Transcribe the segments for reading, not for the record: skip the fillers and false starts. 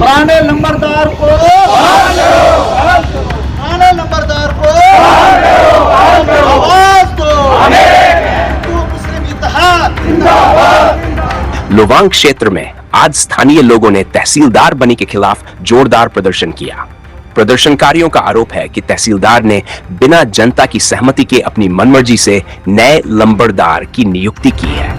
पुराने नंबरदार को पुराने नंबरदार को आवाज दो। मुस्लिम इत्तेहाद लोवांग क्षेत्र में आज स्थानीय लोगों ने तहसीलदार बनी के खिलाफ जोरदार प्रदर्शन किया। प्रदर्शनकारियों का आरोप है कि तहसीलदार ने बिना जनता की सहमति के अपनी मनमर्जी से नए लंबरदार की नियुक्ति की है।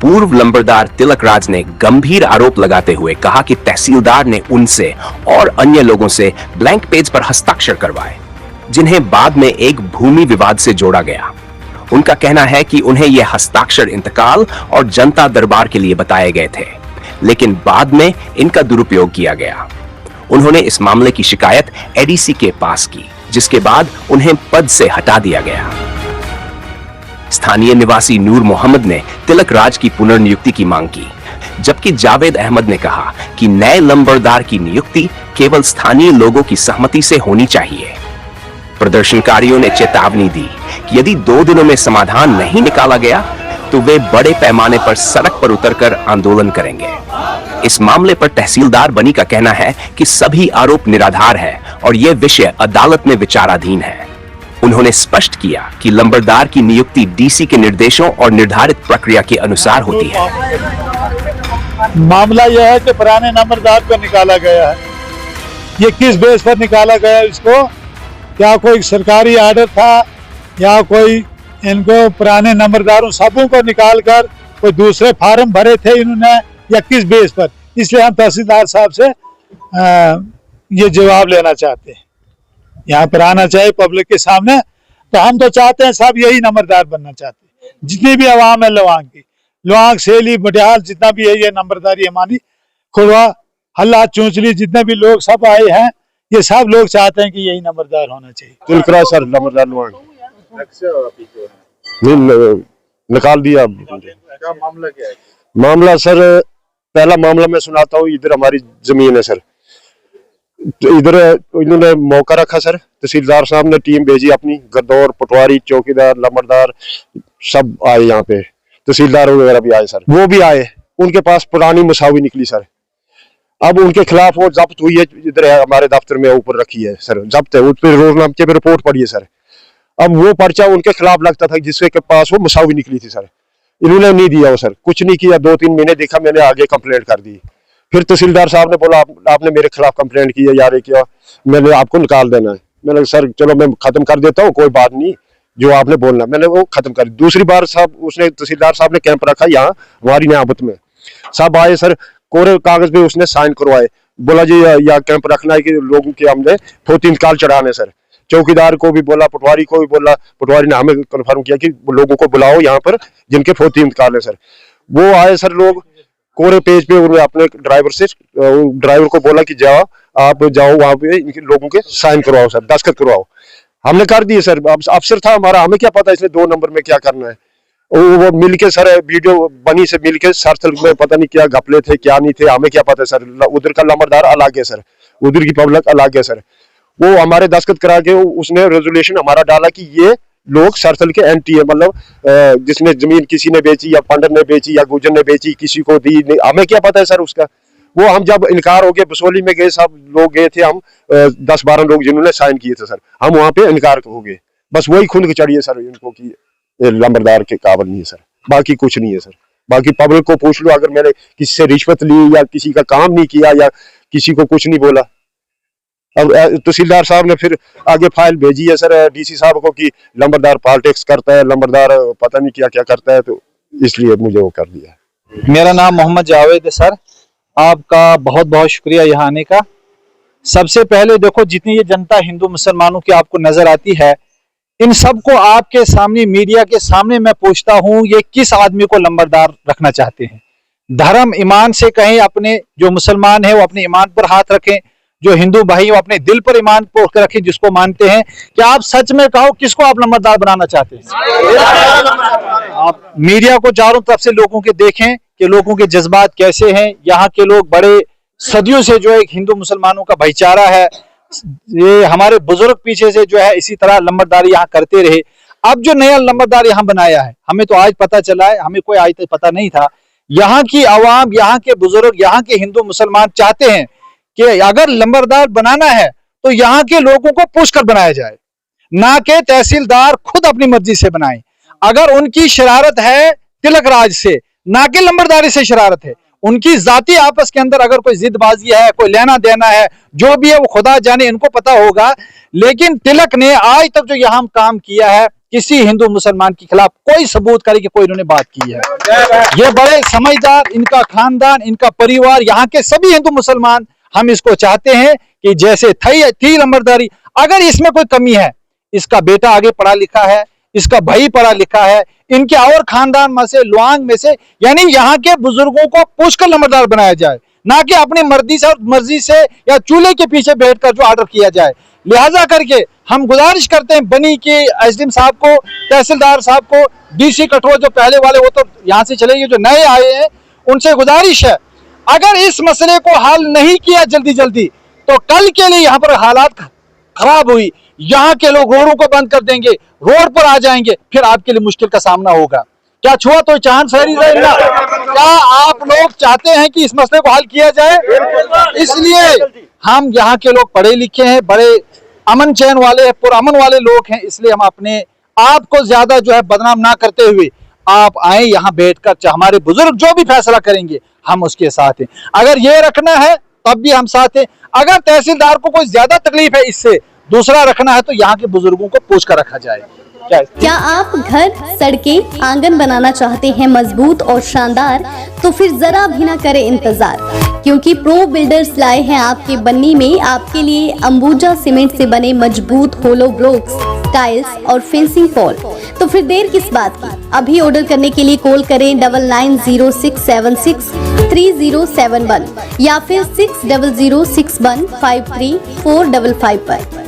पूर्व लंबरदार तिलक राज ने गंभीर आरोप लगाते हुए कहा कि तहसीलदार ने उनसे और अन्य लोगों से ब्लैंक पेज पर हस्ताक्षर करवाए, जिन्हें बाद में एक भूमि विवाद से जोड़ा गया। उनका कहना है कि उन्हें यह हस्ताक्षर इंतकाल और जनता दरबार के लिए बताए गए थे, लेकिन बाद में इनका दुरुपयोग किया गया। उन्होंने इस मामले की शिकायत एडीसी के पास की, जिसके बाद उन्हें पद से हटा दिया गया। स्थानीय निवासी नूर मोहम्मद ने तिलक राज की पुनर्नियुक्ति की मांग की, जबकि जावेद अहमद ने कहा कि नए लंबरदार की नियुक्ति केवल स्थानीय लोगों की सहमति से होनी चाहिए। प्रदर्शनकारियों ने चेतावनी दी कि यदि 2 दिनों में समाधान नहीं निकाला गया तो वे बड़े पैमाने पर सड़क पर उतरकर आंदोलन करेंगे। इस मामले पर तहसीलदार बनी का कहना है कि सभी आरोप निराधार है और यह विषय अदालत में विचाराधीन है। उन्होंने स्पष्ट किया कि लंबरदार की नियुक्ति डीसी के निर्देशों और निर्धारित प्रक्रिया के अनुसार होती है। मामला यह है कि पुराने नंबरदार को निकाला गया है। ये किस बेस पर निकाला गया इसको? क्या कोई सरकारी आर्डर था या कोई इनको पुराने नंबरदारों सबों को निकाल कर कोई दूसरे फार्म भरे थे इन्होंने, या किस बेस पर? इसलिए हम तहसीलदार साहब से ये जवाब लेना चाहते हैं, यहाँ पर आना चाहिए पब्लिक के सामने। तो हम तो चाहते हैं सब यही नंबरदार बनना चाहते हैं। जितनी भी आवाम है लवांग की, लवांग सेली बटियाल जितना भी है, ये नंबरदारी हमारी खुलवा हल्ला चूंचली जितने भी लोग सब आए हैं, ये सब लोग चाहते हैं कि यही नंबरदार होना चाहिए। तिलकरा सर नंबरदार लवांग निकाल दिया। क्या मामला क्या है? मामला सर, पहला मामला मैं सुनाता हूँ। इधर हमारी जमीन है सर, तो इधर इन्होंने मौका रखा सर। तहसीलदार साहब ने टीम भेजी अपनी, गद्दौर पटवारी चौकीदार लंबरदार सब आए यहाँ पे, तहसीलदार वगैरह भी आए सर। वो भी आए, उनके पास पुरानी मसावी निकली सर। अब उनके खिलाफ वो जब्त हुई है, इधर है हमारे दफ्तर में ऊपर रखी है सर, जब्त है। उस पर रोजनामे पे रिपोर्ट पड़ी है सर। अब वो पर्चा उनके खिलाफ लगता था जिसके पास वो मसावी निकली थी सर। इन्होंने नहीं दिया वो सर, कुछ नहीं किया। 2-3 महीने देखा, मैंने आगे कंप्लेंट कर दी। फिर तहसीलदार साहब ने बोला आपने मेरे खिलाफ कंप्लेंट की है यार, क्या मैंने आपको निकाल देना है। मैंने सर चलो मैं खत्म कर देता हूँ, कोई बात नहीं, जो आपने बोलना। मैंने वो खत्म कर दी। दूसरी बार साहब उसने तहसीलदार साहब ने कैंप रखा यहाँ हमारी नियामत में। सब आए सर, कोरे कागज पे उसने साइन करवाए। बोला जी या कैंप रखना है कि लोगों के हमने फोती इंतकाल चढ़ाने सर। चौकीदार को भी बोला, पटवारी को भी बोला। पटवारी ने हमें कन्फर्म किया कि लोगों को बुलाओ यहाँ पर जिनके फोती इंतकाल है सर। वो आए सर लोग, कोरे पेज पे उन्होंने अपने ड्राइवर को बोला कि जाओ, आप जाओ वहां पे इनके लोगों के साइन करवाओ सर, दस्तखत करवाओ। हमने कर दिए सर। अब अफसर था हमारा, हमें क्या पता इसने 2 नंबर में क्या करना है। वो मिलके सर वीडियो बनी से मिलके सरथल में पता नहीं क्या घपले थे क्या नहीं थे, हमें क्या पता सर। उधर का लंबरदार अलग है सर, उधर की पब्लिक अलग है सर। वो हमारे दस्तखत करा के उसने रेजोल्यूशन हमारा डाला कि ये लोग सरथल के एंटी है, मतलब जिसने जमीन किसी ने बेची या पंडर ने बेची या गुजर ने बेची, किसी को दी, हमें क्या पता है सर उसका। वो हम जब इनकार हो गया, बसोली में गए, सब लोग गए थे, हम 10-12 लोग जिन्होंने साइन किए थे सर, हम वहां पे इनकार हो गए। बस वही खुद के चढ़िए सर इनको कि लंबरदार के काबिल नहीं है सर, बाकी कुछ नहीं है सर। बाकी पब्लिक को पूछ लो, अगर मैंने किसी से रिश्वत ली या किसी का काम नहीं किया या किसी को कुछ नहीं बोला। अब तहसीलदार साहब ने फिर आगे फाइल भेजी है सर डीसी साहब को कि लंबरदार पॉलिटिक्स करता है, लंबरदार पता नहीं क्या क्या करता है, तो इसलिए मुझे वो कर दिया। मेरा नाम मोहम्मद जावेद है सर। आपका बहुत बहुत शुक्रिया यहाँ आने का। सबसे पहले देखो, जितनी ये जनता हिंदू मुसलमानों की आपको नजर आती है, इन सबको आपके सामने मीडिया के सामने मैं पूछता हूँ, ये किस आदमी को लंबरदार रखना चाहते हैं? धर्म ईमान से कहें, अपने जो मुसलमान है वो अपने ईमान पर हाथ रखें, जो हिंदू भाई वो अपने दिल पर ईमान को रखें जिसको मानते हैं। क्या आप सच में कहो किसको आप लंबरदार बनाना चाहते हैं? आप मीडिया को चारों तरफ से लोगों के देखें कि लोगों के जज्बात कैसे हैं। यहाँ के लोग बड़े सदियों से जो है हिंदू मुसलमानों का भाईचारा है, ये हमारे बुजुर्ग पीछे से जो है इसी तरह लंबरदारी यहाँ करते रहे। अब जो नया लंबरदार यहाँ बनाया है, हमें तो आज पता चला है, हमें कोई आज तक पता नहीं था। यहाँ की आवाम, यहाँ के बुजुर्ग, यहाँ के हिंदू मुसलमान चाहते हैं कि अगर लंबरदार बनाना है तो यहाँ के लोगों को पूछकर बनाया जाए, ना कि तहसीलदार खुद अपनी मर्जी से बनाए। अगर उनकी शरारत है तिलक राज से, ना कि लंबरदारी से शरारत है, उनकी जाती आपस के अंदर अगर कोई जिदबाजी है, कोई लेना देना है, जो भी है वो खुदा जाने, इनको पता होगा। लेकिन तिलक ने आज तक जो यहाँ काम किया है, किसी हिंदू मुसलमान के खिलाफ कोई सबूत करे कि कोई इन्होंने बात की है। ये बड़े समझदार, इनका खानदान, इनका परिवार, यहाँ के सभी हिंदू मुसलमान हम इसको चाहते हैं कि जैसे थी लंबरदारी, अगर इसमें कोई कमी है, इसका बेटा आगे पढ़ा लिखा है, इसका भाई पढ़ा लिखा है, इनके और खानदान में से, लुआंग में से, यानी यहाँ के बुजुर्गों को पूछकर लंबरदार बनाया जाए, ना कि अपनी मर्जी से या चूल्हे के पीछे बैठकर जो ऑर्डर किया जाए। लिहाजा करके हम गुजारिश करते हैं बनी के एसडीएम साहब को, तहसीलदार साहब को, डीसी कठुआ जो पहले वाले वो तो यहाँ से चले गए, जो नए आए हैं उनसे गुजारिश है, अगर इस मसले को हल नहीं किया जल्दी जल्दी तो कल के लिए यहाँ पर हालात खराब हुई, यहाँ के लोग रोडों को बंद कर देंगे, रोड पर आ जाएंगे, फिर आपके लिए मुश्किल का सामना होगा। क्या छुआ तो चांद फहरी रहेगा? क्या आप लोग चाहते हैं कि इस मसले को हल किया जाए? इसलिए हम यहाँ के लोग पढ़े लिखे हैं, बड़े अमन चैन वाले, पुरअमन वाले लोग हैं, इसलिए हम अपने आप को ज्यादा जो है बदनाम ना करते हुए आप आए यहाँ बैठकर, हमारे बुजुर्ग जो भी फैसला करेंगे हम उसके साथ हैं। अगर ये रखना है तब भी हम साथ हैं, अगर तहसीलदार को कोई ज्यादा तकलीफ है इससे दूसरा रखना है तो यहाँ के बुजुर्गों को पूछ कर रखा जाए। क्या आप घर, सड़कें, आंगन बनाना चाहते हैं मजबूत और शानदार? तो फिर जरा भी ना करें इंतजार, क्योंकि प्रो बिल्डर्स लाए हैं आपके बन्नी में आपके लिए अंबुजा सीमेंट से बने मजबूत होलो ब्लॉक्स, टाइल्स और फेंसिंग पॉल। तो फिर देर किस बात की, अभी ऑर्डर करने के लिए कॉल करें 9906763071 या फिर 6006153455 पर।